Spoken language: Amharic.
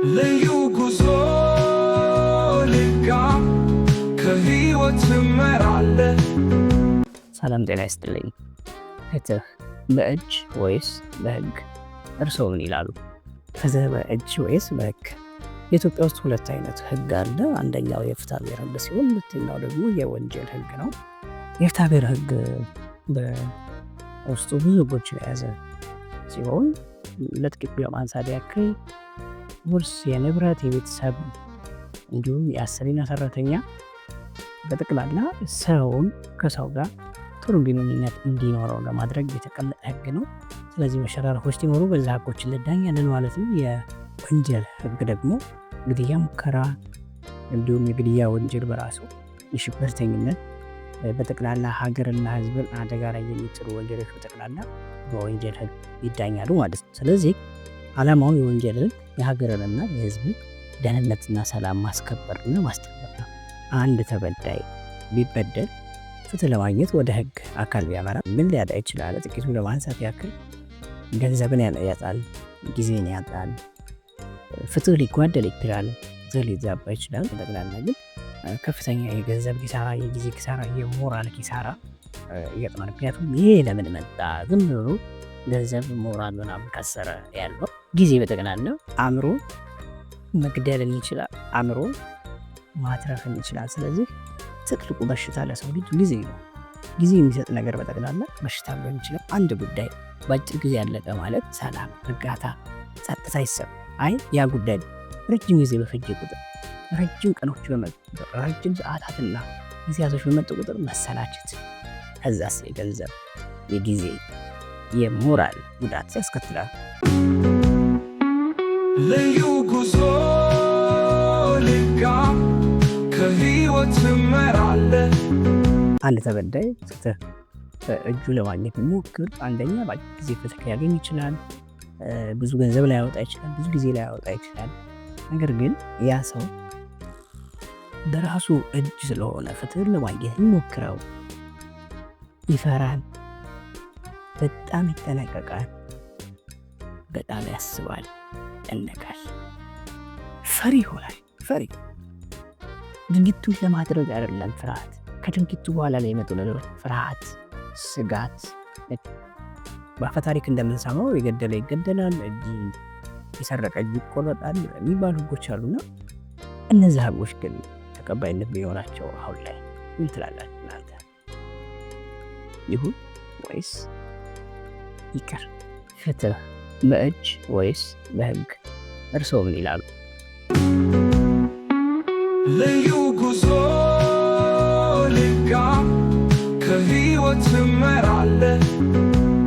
ልዩ ጉዞ ልጋም ከህይወት ትመራለህ። ሰላም ጤና ይስጥልኝ። ፍትህ በእጅ ወይስ በህግ? እርስዎ ምን ይላሉ? ፍትህ በእጅ ወይስ በህግ? የኢትዮጵያ ውስጥ ሁለት አይነት ህግ አለ። አንደኛው የፍትሐ ብሔር ህግ ሲሆን ሁለተኛው ደግሞ የወንጀል ህግ ነው። የፍትሐ ብሔር ህግ በውስጡ ብዙ ህጎችን የያዘ ሲሆን ለጥቂት በማንሳት ያክል ውርስ፣ የንብረት፣ የቤተሰብ እንዲሁም የአሰሪና ሰራተኛ በጠቅላላ ሰውን ከሰው ጋር ጥሩ ግንኙነት እንዲኖረው ለማድረግ የተቀመጠ ህግ ነው። ስለዚህ መሸራረፎች ሲኖሩ በዛ ህጎች እንዳኛለን ማለት ነው። የወንጀል ህግ ደግሞ ግድያ ሙከራ እንዲሁም የግድያ ወንጀል በራሱ የሽብርተኝነት በጠቅላላ ሀገርና ህዝብን አደጋ ላይ የሚጥሉ ወንጀሎች በጠቅላላ በወንጀል ህግ ይዳኛሉ ማለት ነው። ስለዚህ ዓላማው የወንጀል ህግ የሀገርንና የህዝብን ደህንነትና ሰላም ማስከበርና ማስጠበቅ ነው። አንድ ተበዳይ ቢበደል ፍትህ ለማግኘት ወደ ህግ አካል ቢያመራ ምን ሊያጣ ይችላል? ጥቂቱ ለማንሳት ያክል ገንዘብን ያጣል፣ ጊዜን ያጣል፣ ፍትህ ሊጓደል ይችላል፣ ፍትህ ሊዛባ ይችላል። በጠቅላላ ግን ከፍተኛ የገንዘብ ኪሳራ፣ የጊዜ ኪሳራ፣ የሞራል ኪሳራ ይገጥማል። ምክንያቱም ይሄ ለምን መጣ? ዝም ብሎ ገንዘብ ሞራል ምናምን ካሰረ ያለው ጊዜ በጠቅላላ አእምሮ መግደልን ይችላል፣ አእምሮ ማትረፍን ይችላል። ስለዚህ ትልቁ በሽታ ለሰው ልጅ ጊዜ ነው። ጊዜ የሚሰጥ ነገር በጠቅላላ በሽታ ሊሆን ይችላል። አንድ ጉዳይ በአጭር ጊዜ ያለቀ ማለት ሰላም፣ እርጋታ፣ ጸጥታ ይሰማል። አይ ያ ጉዳይ ረጅም ጊዜ በፈጀ ቁጥር፣ ረጅም ቀኖች በመጡ ቁጥር፣ ረጅም ሰዓታትና ጊዜያቶች በመጡ ቁጥር መሰላቸት፣ ከዛስ የገንዘብ፣ የጊዜ፣ የሞራል ጉዳት ያስከትላል። ልዩ ጉዞ ልጋም ከህይወት ትመራለህ። አንድ ተበዳይ ፍትህ በእጁ ለማግኘት የሚሞክር አንደኛ በአጭር ጊዜ ፍትህ ሊያገኝ ይችላል። ብዙ ገንዘብ ላያወጣ ይችላል፣ ብዙ ጊዜ ላያወጣ ይችላል። ነገር ግን ያ ሰው በራሱ እጅ ስለሆነ ፍትህን ለማግኘት የሚሞክረው ይፈራል፣ በጣም ይጠነቀቃል፣ በጣም ያስባል፣ ይጨነቃል፣ ፈሪ ይሆናል። ፈሪ ድርጊቱን ለማድረግ አይደለም ፍርሃት፣ ከድርጊቱ በኋላ ላይ የመጡ ነገሮች ፍርሃት፣ ስጋት። በአፈ ታሪክ እንደምንሰማው የገደለ ይገደላል፣ የሰረቀ እጅ ይቆረጣል የሚባሉ ህጎች አሉና እነዚህ ህጎች ግን ተቀባይነት ቢኖራቸው አሁን ላይ ምን ትላላችሁ እናንተ? ይሁን ወይስ ይቅር? ፍትህ በእጅ ወይስ በህግ? እርስዎ ምን ይላሉ? ልዩ ጉዞ ልጋም ከህይወት ትመራለህ።